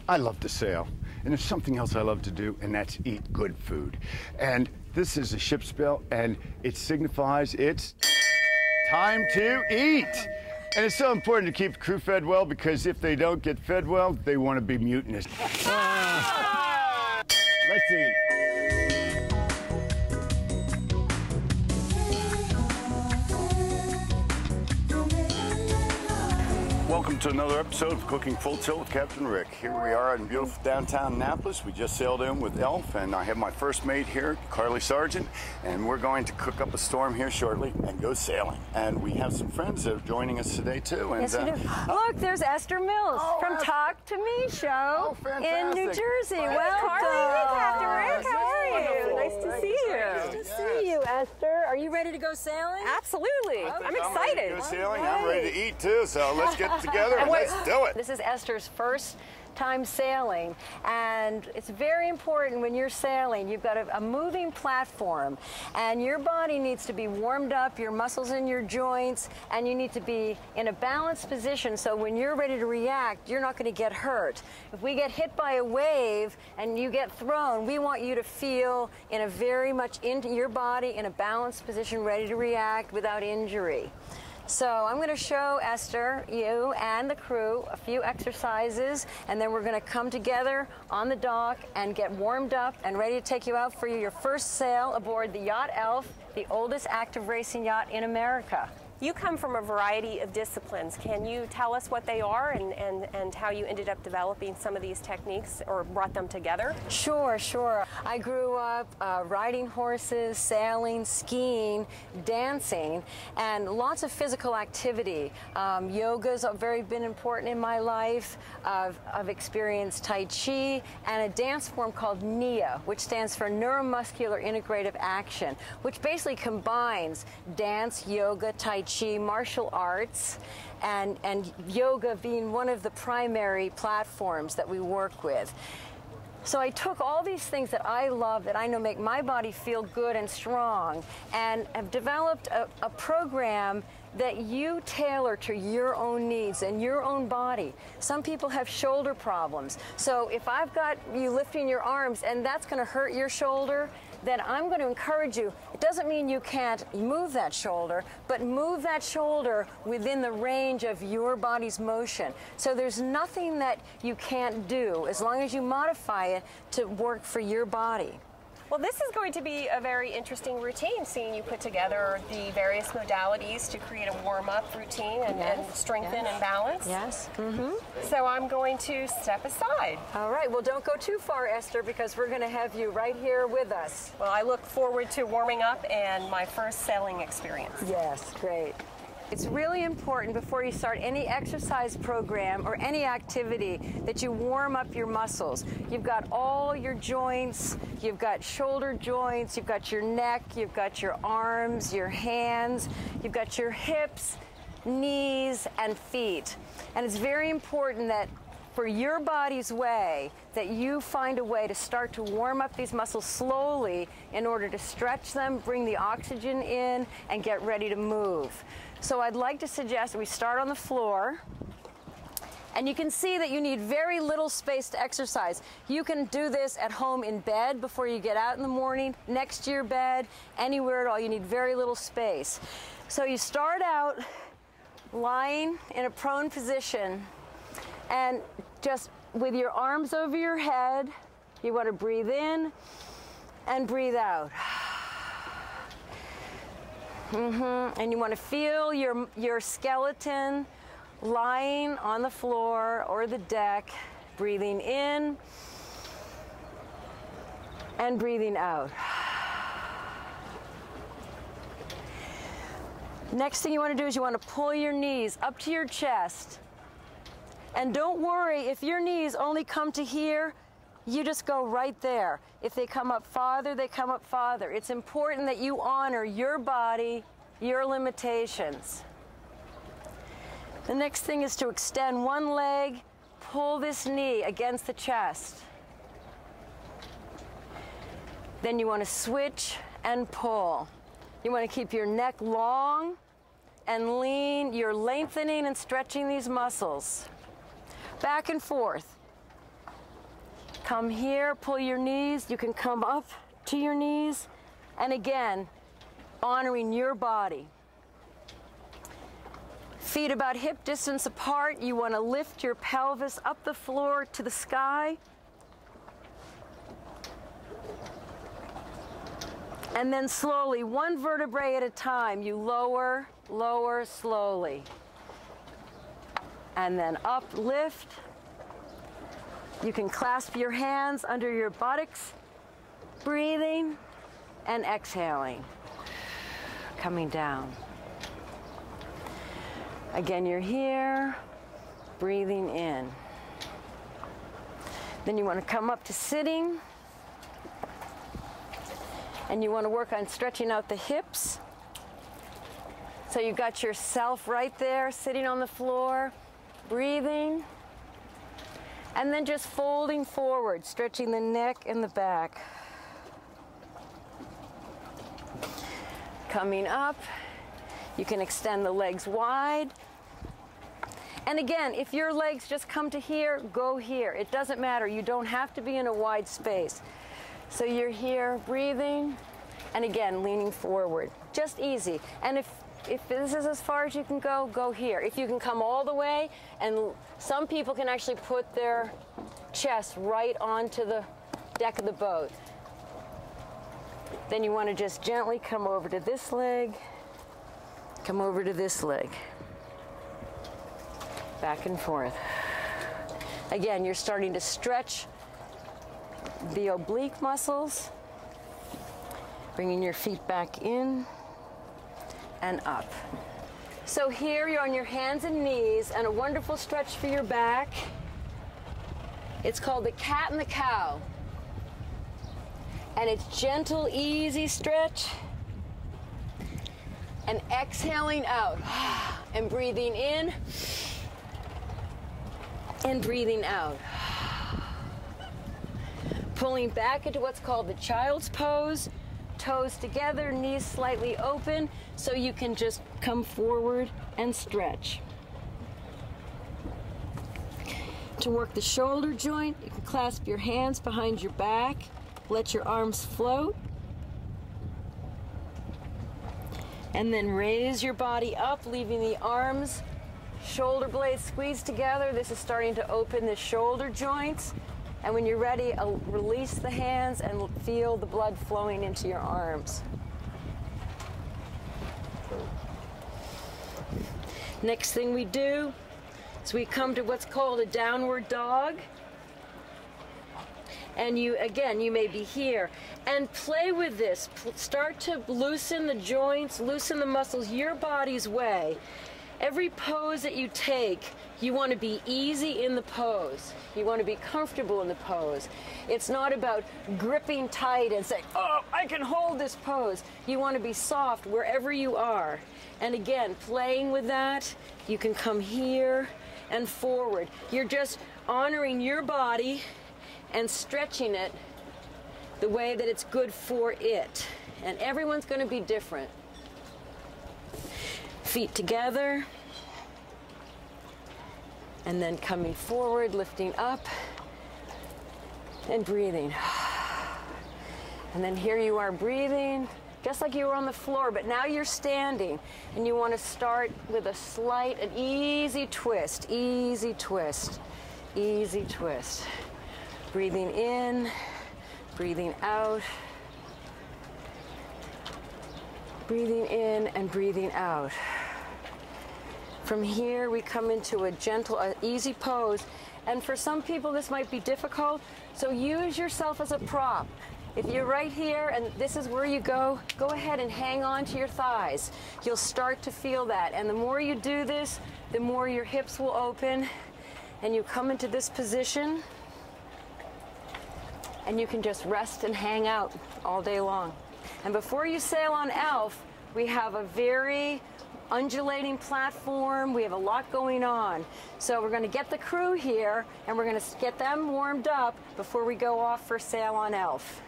I love to sail, and there's something else I love to do, and that's eat good food. And this is a ship's bell, and it signifies it's time to eat. And it's so important to keep the crew fed well, because if they don't get fed well, they want to be mutinous. Let's eat. Welcome to another episode of Cooking Full Tilt with Captain Rick. Here we are in beautiful downtown Annapolis. We just sailed in with Elf, and I have my first mate here, Carly Sargent, and we're going to cook up a storm here shortly and go sailing. And we have some friends that are joining us today too. And, yes, we do. Look, there's Esther Mills from Talk to Me show in New Jersey. Well, Carly, Captain Rick, how are you? Nice to see you. Nice to see you, Esther. Are you ready to go sailing? Absolutely. Okay. I'm excited. I'm ready to go sailing. I'm ready to eat too, so let's get together and let's do it. This is Esther's first time sailing, and it's very important when you're sailing. You've got a moving platform, and your body needs to be warmed up, your muscles in your joints, and you need to be in a balanced position so when you're ready to react, you're not going to get hurt. If we get hit by a wave and you get thrown, we want you to feel in a very much into your body in a balanced position, ready to react without injury. So I'm going to show Esther, you, and the crew a few exercises, and then we're going to come together on the dock and get warmed up and ready to take you out for your first sail aboard the Yacht Elf, the oldest active racing yacht in America. You come from a variety of disciplines. Can you tell us what they are and how you ended up developing some of these techniques or brought them together? Sure. I grew up riding horses, sailing, skiing, dancing, and lots of physical activity. Yoga's been important in my life. I've experienced Tai Chi and a dance form called NIA, which stands for Neuromuscular Integrative Action, which basically combines dance, yoga, Tai Chi, martial arts, and yoga being one of the primary platforms that we work with. So I took all these things that I love, that I know make my body feel good and strong, and have developed a program that you tailor to your own needs and your own body. Some people have shoulder problems. So if I've got you lifting your arms and that's going to hurt your shoulder, then I'm going to encourage you. It doesn't mean you can't move that shoulder, but move that shoulder within the range of your body's motion. So there's nothing that you can't do as long as you modify it to work for your body. Well, this is going to be a very interesting routine, seeing you put together the various modalities to create a warm-up routine and strengthen and balance. Yes. So I'm going to step aside. All right. Well, don't go too far, Esther, because we're going to have you right here with us. Well, I look forward to warming up and my first sailing experience. Yes, great. It's really important before you start any exercise program or any activity that you warm up your muscles. You've got all your joints, you've got shoulder joints, you've got your neck, you've got your arms, your hands, you've got your hips, knees, and feet. And it's very important that for your body's way, that you find a way to start to warm up these muscles slowly in order to stretch them, bring the oxygen in, and get ready to move. So I'd like to suggest that we start on the floor. And you can see that you need very little space to exercise. You can do this at home in bed before you get out in the morning, next to your bed, anywhere at all. You need very little space. So you start out lying in a prone position, and just with your arms over your head, you want to breathe in and breathe out. And you want to feel your skeleton lying on the floor or the deck, breathing in and breathing out. Next thing you want to do is you want to pull your knees up to your chest. And don't worry, if your knees only come to here, you just go right there. If they come up farther, they come up farther. It's important that you honor your body, your limitations. The next thing is to extend one leg, pull this knee against the chest. Then you want to switch and pull. You want to keep your neck long and lean. You're lengthening and stretching these muscles. Back and forth. Come here, pull your knees. You can come up to your knees. And again, honoring your body. Feet about hip distance apart. You want to lift your pelvis up the floor to the sky. And then slowly, one vertebrae at a time, you lower, lower slowly. And then up, lift. You can clasp your hands under your buttocks, breathing and exhaling, coming down. Again, you're here, breathing in. Then you want to come up to sitting, and you want to work on stretching out the hips. So you've got yourself right there, sitting on the floor, breathing, and then just folding forward, stretching the neck and the back. Coming up, you can extend the legs wide. And again, if your legs just come to here, go here. It doesn't matter. You don't have to be in a wide space. So you're here, breathing, and again, leaning forward. Just easy. And if this is as far as you can go, go here. If you can come all the way, and some people can actually put their chest right onto the deck of the boat. Then you want to just gently come over to this leg, come over to this leg. Back and forth. Again, you're starting to stretch the oblique muscles, bringing your feet back in and up. So here you're on your hands and knees, and a wonderful stretch for your back. It's called the cat and the cow. And it's gentle, easy stretch. And exhaling out. And breathing in. And breathing out. Pulling back into what's called the child's pose. Toes together, knees slightly open, so you can just come forward and stretch. To work the shoulder joint, you can clasp your hands behind your back, let your arms float, and then raise your body up, leaving the arms, shoulder blades squeezed together. This is starting to open the shoulder joints. And when you're ready, release the hands and feel the blood flowing into your arms. Next thing we do is we come to what's called a downward dog. And you may be here. And play with this. Start to loosen the joints, loosen the muscles your body's way. Every pose that you take, you want to be easy in the pose. You want to be comfortable in the pose. It's not about gripping tight and saying, oh, I can hold this pose. You want to be soft wherever you are. And again, playing with that, you can come here and forward. You're just honoring your body and stretching it the way that it's good for it. And everyone's going to be different. Feet together, and then coming forward, lifting up, and breathing. And then here you are breathing, just like you were on the floor, but now you're standing, and you want to start with a slight, an easy twist, easy twist, easy twist. Breathing in, breathing out, breathing in and breathing out. From here, we come into a gentle, easy pose. And for some people, this might be difficult. So use yourself as a prop. If you're right here and this is where you go ahead and hang on to your thighs. You'll start to feel that. And the more you do this, the more your hips will open. And you come into this position. And you can just rest and hang out all day long. And before you sail on Elf, we have a very undulating platform. We have a lot going on. So we're going to get the crew here, and we're going to get them warmed up before we go off for sail on Elf.